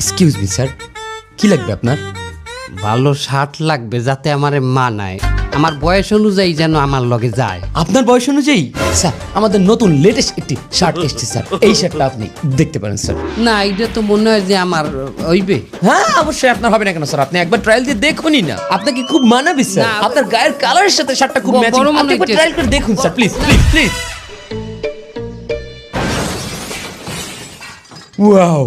Excuse me sir, কি লাগবে আপনার? ভালো শার্ট লাগবে যাতে আমারে মানায়, আমার বয়স অনুযায়ী যেন আমার লগে যায়। আপনার বয়স অনুযায়ী? স্যার আমাদের নতুন লেটেস্ট একটি শার্ট এসেছে স্যার, এই শার্টটা আপনি দেখতে পারেন স্যার। না এটা তো মনে হয় যে আমার হইবে। হ্যাঁ অবশ্যই আপনার হবে না কেন স্যার, আপনি একবার ট্রায়াল দিয়ে দেখুনই না, আপনাকে খুব মানাবে স্যার, না, আপনার গায়ের কালারের সাথে শার্টটা খুব বড় ম্যাচিং, মনে আপনি একবার হচ্ছে। ট্রায়াল করে দেখুন sir, please please please. Wow,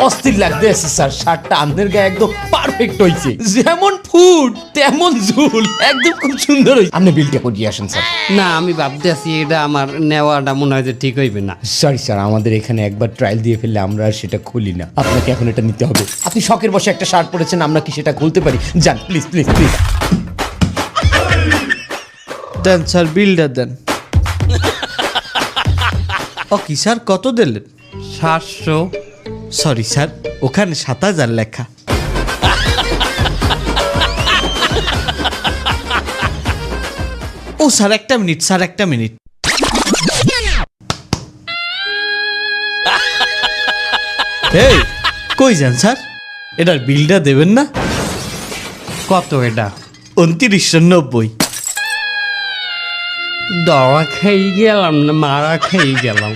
অস্থির লাগতেছে স্যার, শার্টটা আপনার গায়ে একদম পারফেক্ট হইছে, যেমন ফুট তেমন ঝুল, একদম খুব সুন্দর হইছে। আপনি বিলটা করিয়ে আসেন স্যার। না আমি ভাবতে আছি এটা আমার নেওয়াটা মনে হয় যে ঠিক হইবে না। সরি স্যার, আমাদের এখানে একবার ট্রায়াল দিয়ে ফেললে আমরা আর সেটা খুলি না, আপনাকে এখন এটা নিতে হবে। আপনি শখের বসে একটা শার্ট পরেছেন, আমরা কি সেটা খুলতে পারি? যান প্লিজ প্লিজ প্লিজ। দেন স্যার, বিলটা দেন। ও কি স্যার, কত দিলেন? 700। সরি স্যার, ওখানে 7,000 লেখা। ও স্যার একটা মিনিট, স্যার একটা মিনিট। এই কই যান স্যার, এটার বিলটা দেবেন না? কত এটা? 2990। দরা খেয়ে গেলাম না মারা খেয়ে গেলাম।